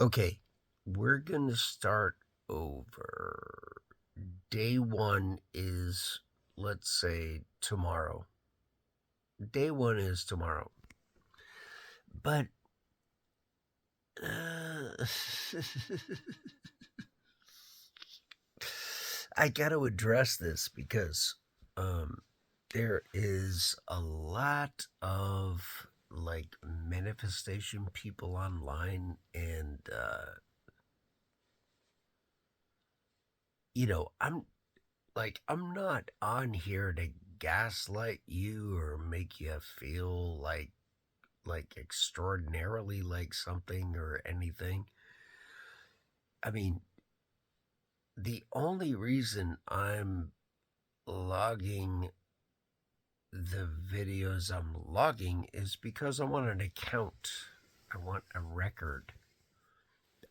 Okay, we're gonna start over. Day one is, let's say, tomorrow. Day one is tomorrow. But uh, I got to address this because um, there is a lot of like manifestation people online, and I'm not on here to gaslight you or make you feel like extraordinarily like something or anything. I mean, the only reason I'm logging the videos I'm logging is because I want an account. I want a record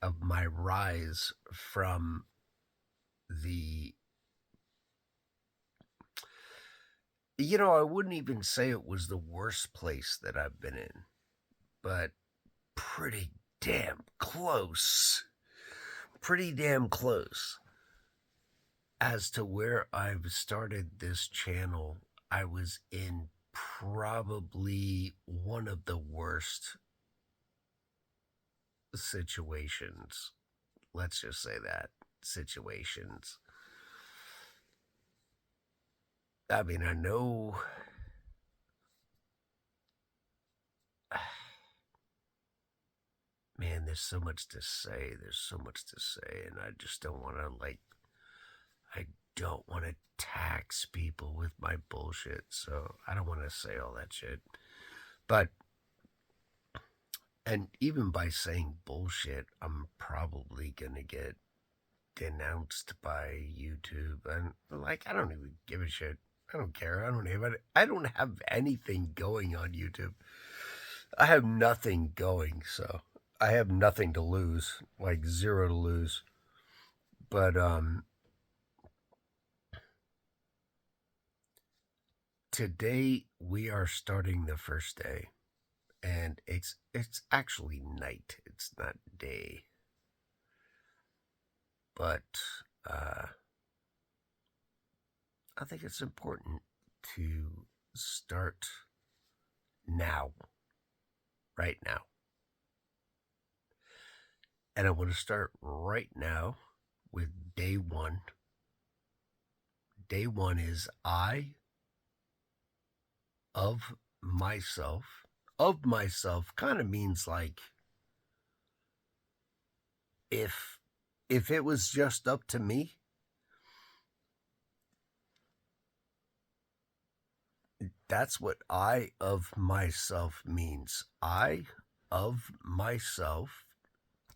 of my rise from the I wouldn't even say it was the worst place that I've been in, but pretty damn close. Pretty damn close. As to where I've started this channel, I was in probably one of the worst situations. Let's just say that. Situations. I mean, I know. Man, there's so much to say. There's so much to say, and I just don't want to, I don't want to tax people with my bullshit, so I don't want to say all that shit. But, and even by saying bullshit, I'm probably gonna get denounced by YouTube. And, I don't even give a shit. I don't care. I don't have anything going on YouTube. I have nothing going, so I have nothing to lose, like zero to lose. But today we are starting the first day, and it's actually night. It's not day. But uh I think it's important to start now, right now. And I want to start right now with day one. Day one is I of myself. Of myself kind of means like if if it was just up to me, that's what I of myself means. I of myself.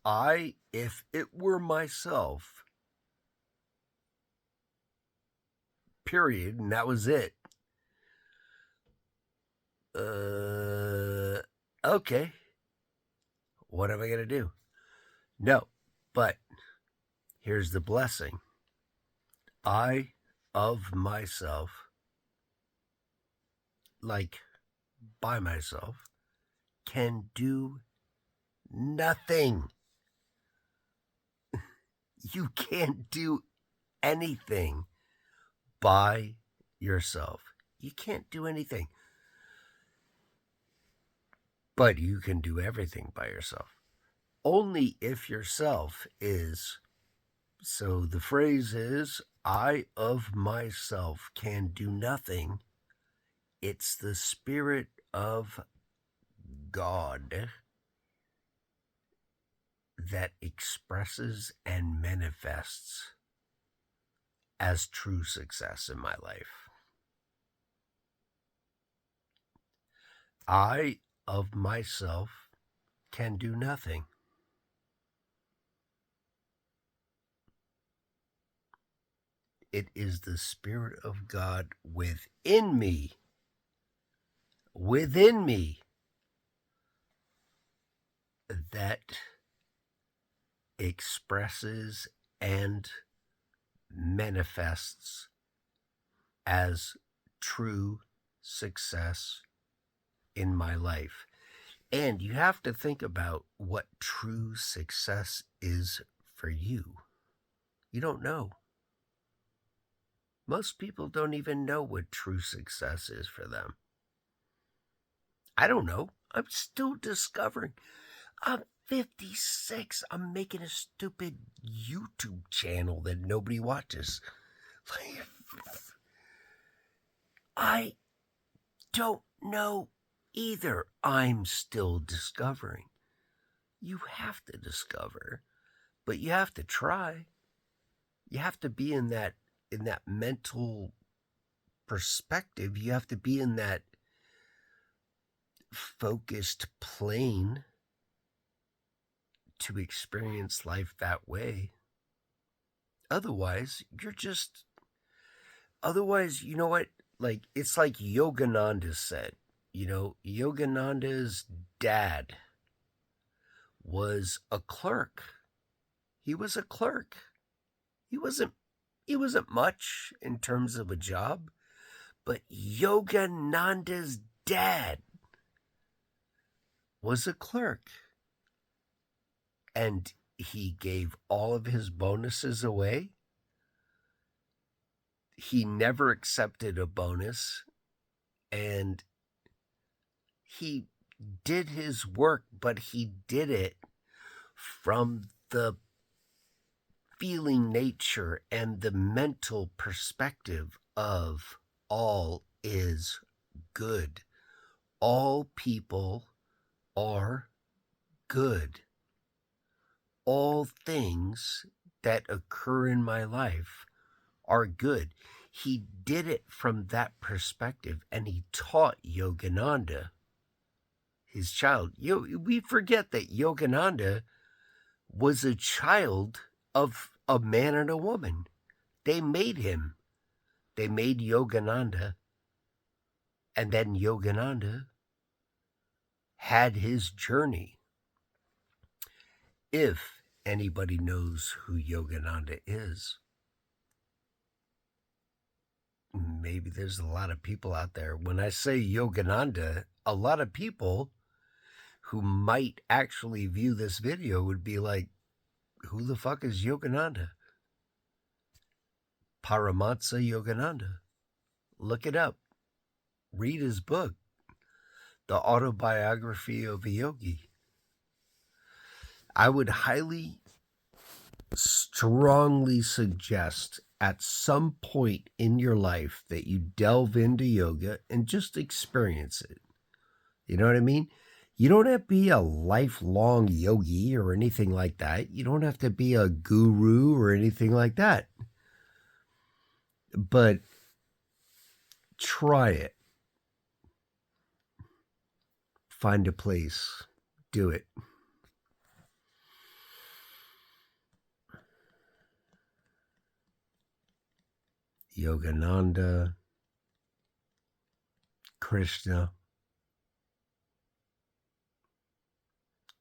I, if it were myself, period, and that was it. Okay. What am I going to do? No, but here's the blessing. I of myself, like by myself, can do nothing. You can't do anything by yourself. You can't do anything. But you can do everything by yourself. Only if yourself is. So the phrase is, I of myself can do nothing. It's the Spirit of God that expresses and manifests as true success in my life. I of myself can do nothing. It is the Spirit of God within me, that expresses and manifests as true success in my life. And you have to think about what true success is for you. You don't know. Most people don't even know what true success is for them. I don't know. I'm still discovering. I'm 56. I'm making a stupid YouTube channel that nobody watches. I don't know either. I'm still discovering. You have to discover, but you have to try. You have to be in that mental perspective. You have to be in that focused plane to experience life that way. Otherwise, you know what? Like, it's like Yogananda said. You know, Yogananda's dad was a clerk. He was a clerk. He wasn't much in terms of a job, but Yogananda's dad was a clerk. And he gave all of his bonuses away. He never accepted a bonus, and he did his work, but he did it from the feeling nature and the mental perspective of all is good. All people are good. All things that occur in my life are good. He did it from that perspective, and he taught Yogananda, his child. We forget that Yogananda was a child of a man and a woman. They made him. They made Yogananda, and then Yogananda had his journey. If anybody knows who Yogananda is, maybe there's a lot of people out there. When I say Yogananda, a lot of people who might actually view this video would be like, who the fuck is Yogananda? Paramahansa Yogananda. Look it up. Read his book, The Autobiography of a Yogi. I would strongly suggest at some point in your life that you delve into yoga and just experience it. You know what I mean? You don't have to be a lifelong yogi or anything like that. You don't have to be a guru or anything like that. But try it. Find a place. Do it. Yogananda, Krishna.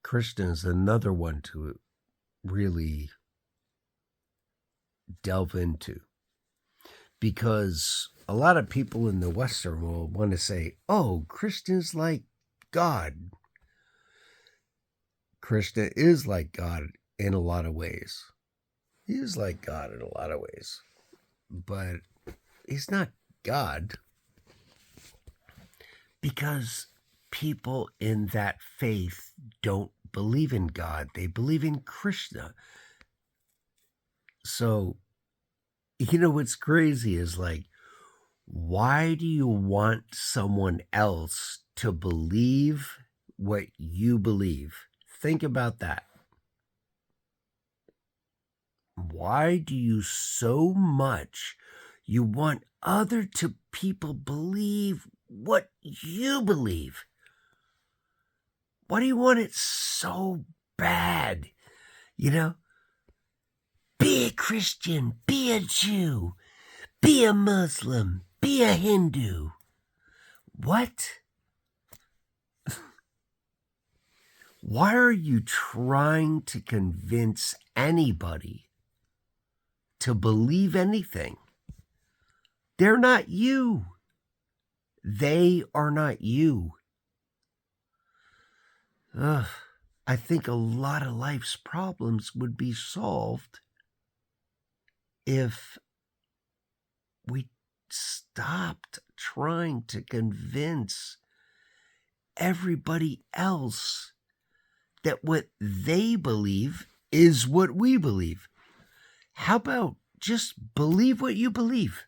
Krishna is another one to really delve into, because a lot of people in the Western world want to say, oh, Krishna's like God. Krishna is like God in a lot of ways. He is like God in a lot of ways. But he's not God, because people in that faith don't believe in God. They believe in Krishna. So, you know what's crazy is like, why do you want someone else to believe what you believe? Think about that. Why do you so much you want other people believe what you believe? Why do you want it so bad? You know, be a Christian, be a Jew, be a Muslim, be a Hindu. What? Why are you trying to convince anybody to believe anything? They're not you. They are not you. I think a lot of life's problems would be solved if we stopped trying to convince everybody else that what they believe is what we believe. How about just believe what you believe?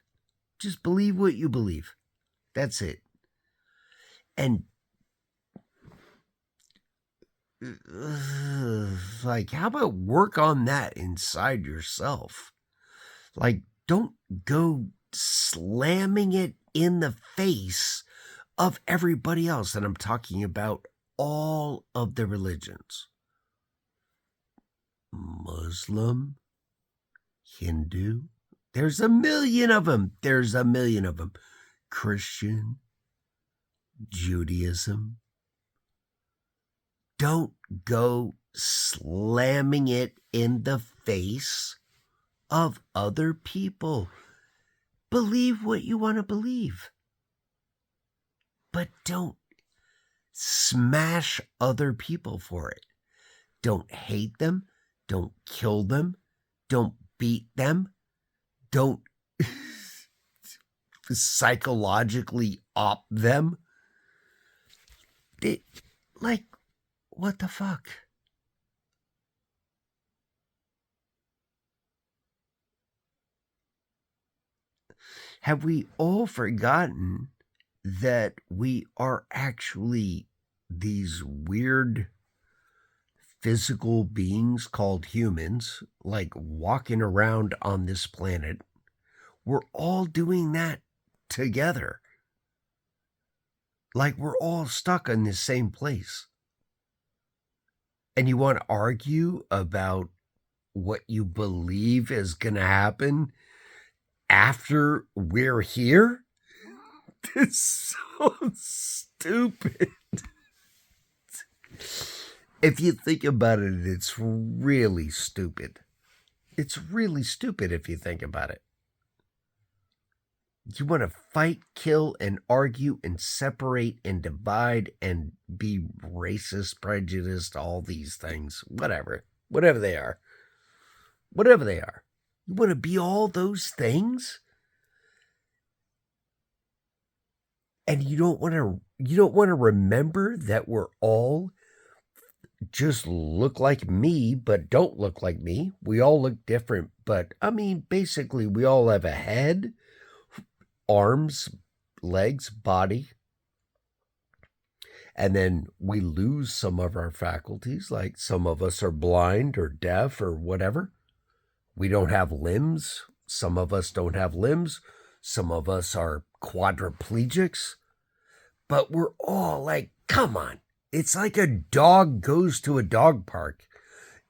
Just believe what you believe. That's it. And like, how about work on that inside yourself? Like, don't go slamming it in the face of everybody else. And I'm talking about all of the religions. Muslim, Hindu, there's a million of them. There's a million of them. Christian, Judaism. Don't go slamming it in the face of other people. Believe what you want to believe. But don't smash other people for it. Don't hate them. Don't kill them. Don't beat them. Don't psychologically op them. Like, what the fuck? Have we all forgotten that we are actually these weird physical beings called humans, like walking around on this planet? We're all doing that together. Like we're all stuck in the same place. And you want to argue about what you believe is going to happen after we're here? It's so stupid. If you think about it, it's really stupid. It's really stupid if you think about it. You want to fight, kill, and argue, and separate, and divide, and be racist, prejudiced, all these things. Whatever they are. Whatever they are. You want to be all those things? And you don't want to remember that we're all just look like me, but don't look like me. We all look different, but I mean, basically, we all have a head, arms, legs, body, and then we lose some of our faculties, like some of us are blind or deaf or whatever. We don't have limbs. Some of us don't have limbs. Some of us are quadriplegics. But we're all like, come on. It's like a dog goes to a dog park.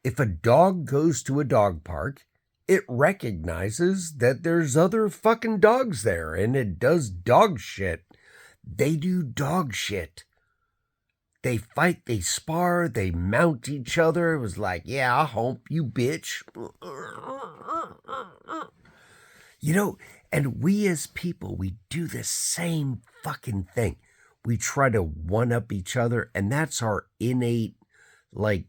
If a dog goes to a dog park, it recognizes that there's other fucking dogs there and it does dog shit. They do dog shit. They fight, they spar, they mount each other. It was like, yeah, I'll hump you, bitch. You know, and we as people, we do the same fucking thing. We try to one-up each other, and that's our innate, like,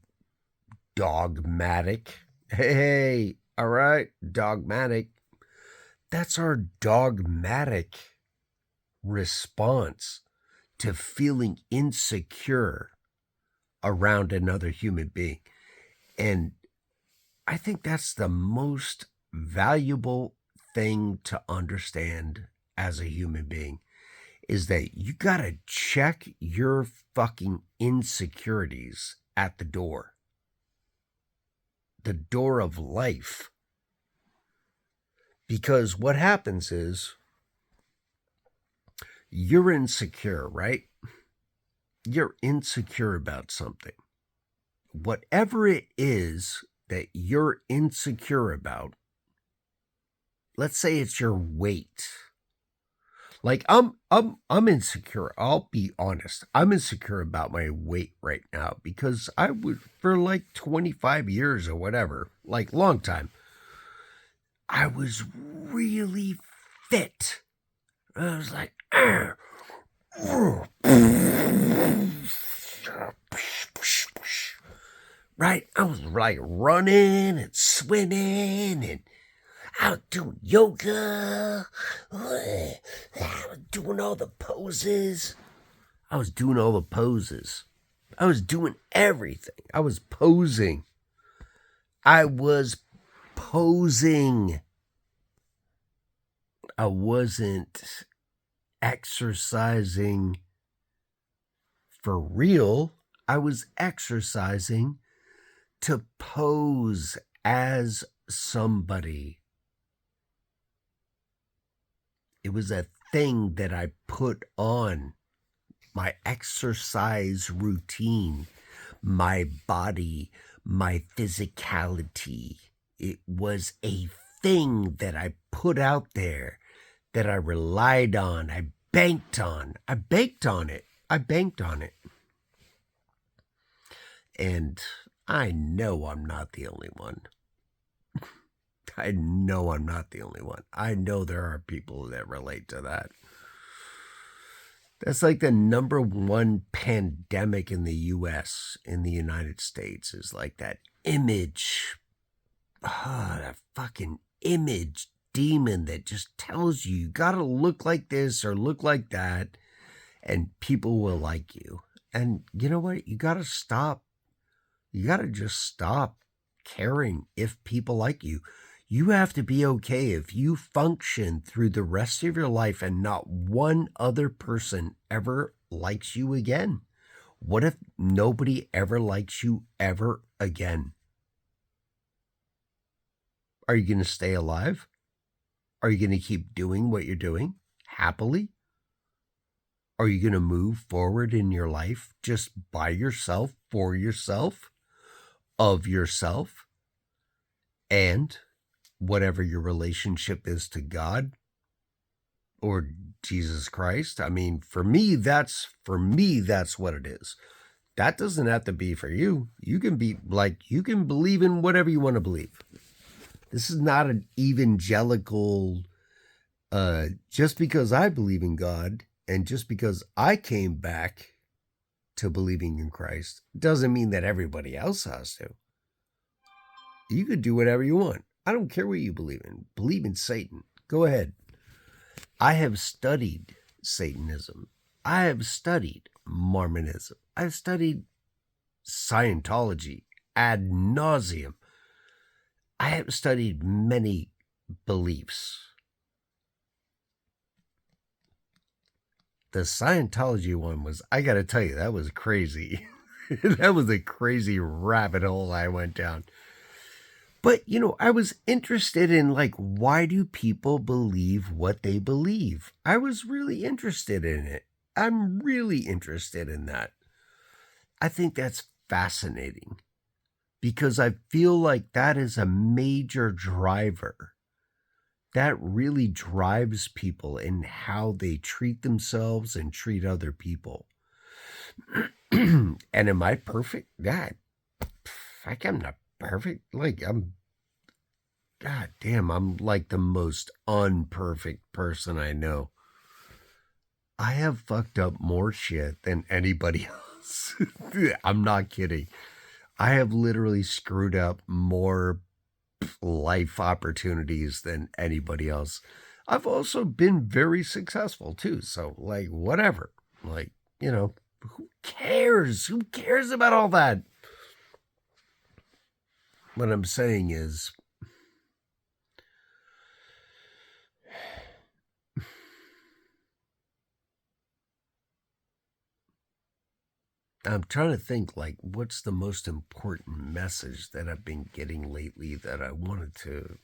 dogmatic. Hey, all right, dogmatic. That's our dogmatic response to feeling insecure around another human being. And I think that's the most valuable thing to understand as a human being, is that you gotta check your fucking insecurities at the door of life. Because what happens is, you're insecure, right? You're insecure about something. Whatever it is that you're insecure about, let's say it's your weight. Like I'm insecure. I'll be honest. I'm insecure about my weight right now because I was, for like 25 years or whatever, like long time, I was really fit. I was like, right? I was like running and swimming, and I was doing yoga. I was doing all the poses. I was doing all the poses. I was doing everything. I was posing. I was posing. I wasn't exercising for real. I was exercising to pose as somebody. It was a thing that I put on my exercise routine, my body, my physicality. It was a thing that I put out there, that I relied on. I banked on. I banked on it. I banked on it. And I know I'm not the only one. I know I'm not the only one. I know there are people that relate to that. That's like the number one pandemic in the US, in the United States, is like that image. That fucking image demon that just tells you gotta look like this or look like that, and people will like you. And you know what? You gotta stop. You gotta just stop caring if people like you. You have to be okay if you function through the rest of your life and not one other person ever likes you again. What if nobody ever likes you ever again? Are you going to stay alive? Are you going to keep doing what you're doing happily? Are you going to move forward in your life just by yourself, for yourself, of yourself, and whatever your relationship is to God or Jesus Christ? I mean, for me, that's what it is. That doesn't have to be for you. You can be like, you can believe in whatever you want to believe. This is not an evangelical, just because I believe in God and just because I came back to believing in Christ doesn't mean that everybody else has to. You could do whatever you want. I don't care what you believe in. Believe in Satan. Go ahead. I have studied Satanism. I have studied Mormonism. I've studied Scientology ad nauseum. I have studied many beliefs. The Scientology one was, I got to tell you, that was crazy. That was a crazy rabbit hole I went down. But, you know, I was interested in, like, why do people believe what they believe? I was really interested in it. I'm really interested in that. I think that's fascinating because I feel like that is a major driver. That really drives people in how they treat themselves and treat other people. And am I perfect? God, I'm not perfect. Like, God damn, I'm like the most unperfect person I know. I have fucked up more shit than anybody else. I'm not kidding. I have literally screwed up more life opportunities than anybody else. I've also been very successful too. So, like, whatever. Like, you know, who cares? Who cares about all that? What I'm saying is, I'm trying to think, like, what's the most important message that I've been getting lately that I wanted to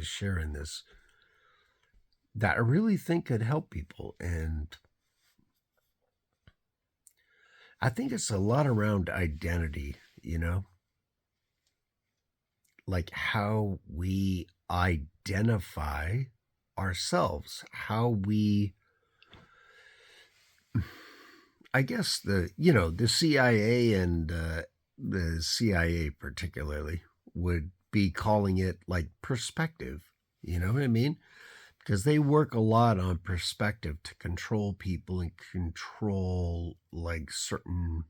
share in this, that I really think could help people. And I think it's a lot around identity, you know, like how we identify ourselves, how we, I guess the CIA and the CIA particularly would be calling it like perspective. You know what I mean? Because they work a lot on perspective to control people and control like certain,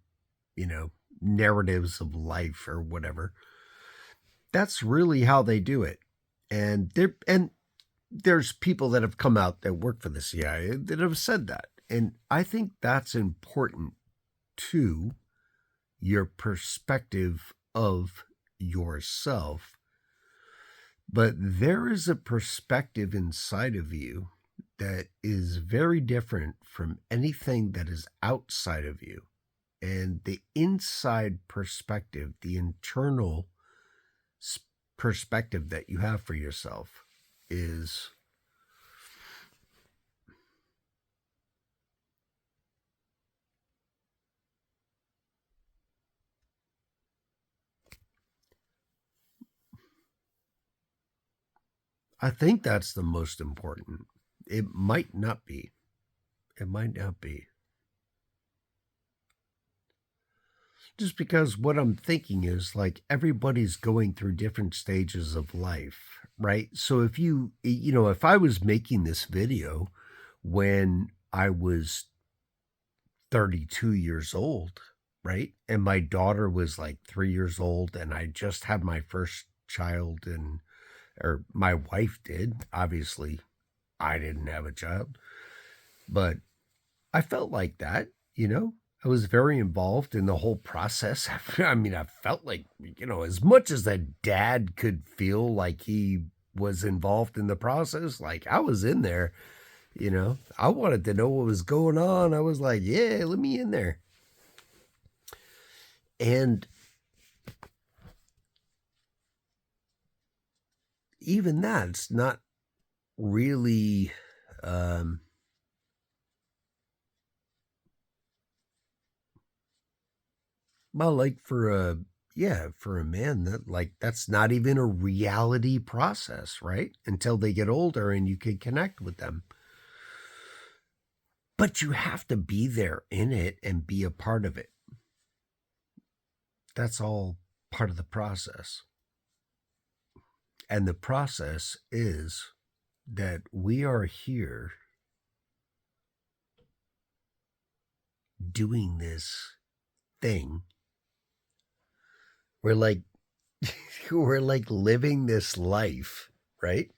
you know, narratives of life or whatever. That's really how they do it. And there's people that have come out that work for the CIA that have said that. And I think that's important to your perspective of yourself. But there is a perspective inside of you that is very different from anything that is outside of you. And the inside perspective, the internal perspective that you have for yourself is I think that's the most important. It might not be. It might not be. Just because what I'm thinking is like everybody's going through different stages of life, right? So if if I was making this video when I was 32 years old, right? And my daughter was like 3 years old and I just had my first child or my wife did. Obviously, I didn't have a child, but I felt like that. I was very involved in the whole process. I mean, I felt like, as much as a dad could feel like he was involved in the process, like I was in there, I wanted to know what was going on. I was like, yeah, let me in there. And even that's not really well, like for a man that's not even a reality process, right? Until they get older and you can connect with them. But you have to be there in it and be a part of it. That's all part of the process. And the process is that we are here doing this thing. We're like we're like living this life, right?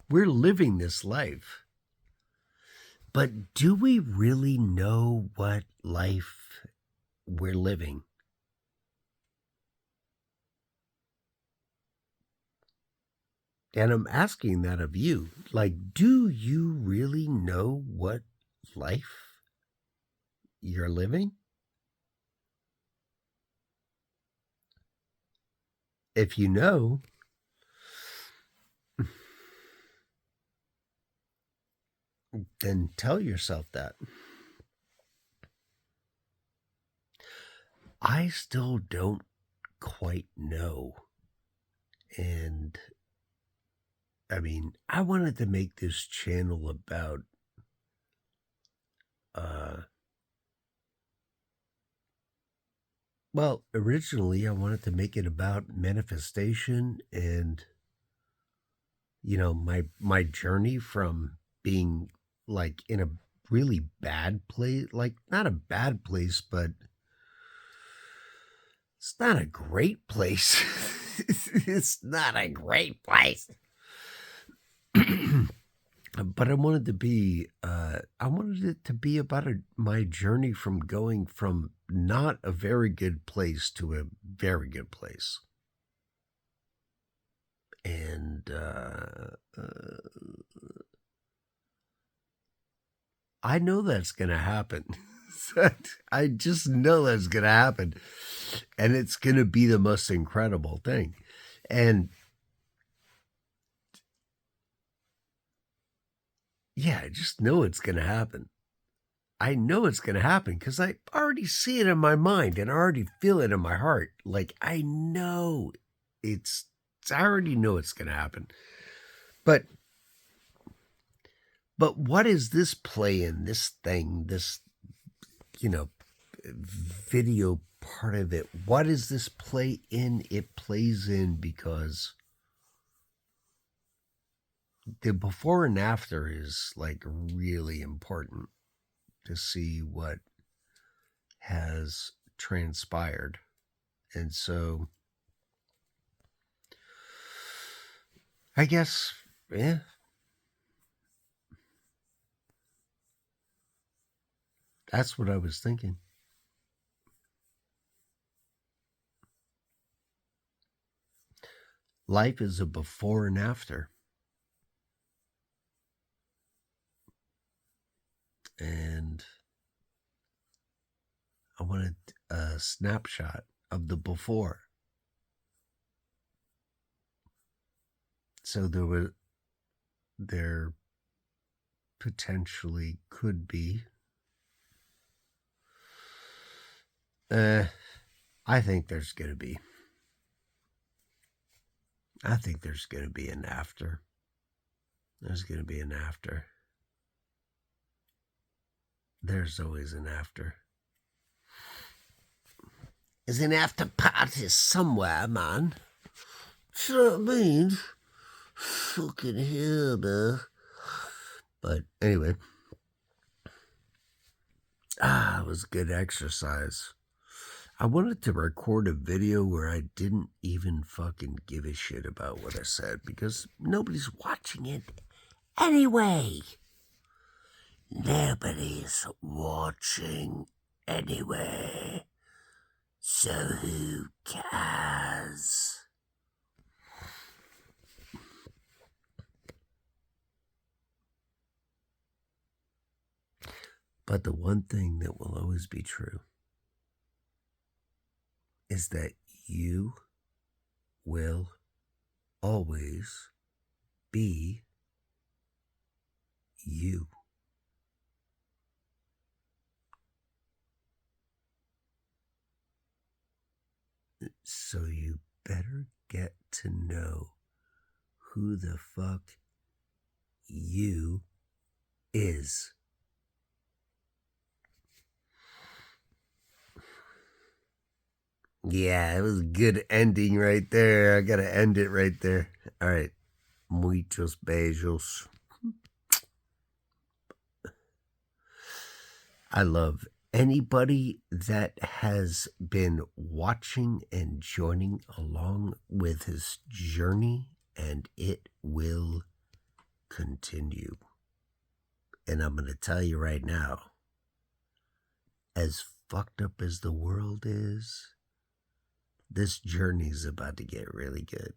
We're living this life. But do we really know what life we're living? And I'm asking that of you. Like, do you really know what life you're living? If you know, then tell yourself that. I still don't quite know. And I mean, I wanted to make this channel about well, originally I wanted to make it about manifestation and my journey from being like in a really bad place, like not a bad place, but it's not a great place. It's not a great place. But I wanted it to be about my journey from going from not a very good place to a very good place. And I know that's going to happen. I just know that's going to happen. And it's going to be the most incredible thing. And yeah, I just know it's going to happen. I know it's going to happen because I already see it in my mind and I already feel it in my heart. Like I know I already know it's going to happen. But what is this play in this thing, this, video part of it? What is this play in? It plays in because the before and after is like really important to see what has transpired. And so I guess, yeah. That's what I was thinking. Life is a before and after. And I wanted a snapshot of the before. So there potentially could be. I think there's going to be. I think there's going to be an after. There's going to be an after. There's always an after. There's an after party somewhere, man. You know what I mean? Fucking hell, man. But anyway. It was good exercise. I wanted to record a video where I didn't even fucking give a shit about what I said because nobody's watching it anyway. Nobody's watching anyway. So who cares? But the one thing that will always be true is that you will always be you. So you better get to know who the fuck you is. Yeah, it was a good ending right there. I gotta end it right there. All right. Muchos beijos. I love anybody that has been watching and joining along with his journey, and it will continue. And I'm going to tell you right now, as fucked up as the world is, this journey is about to get really good.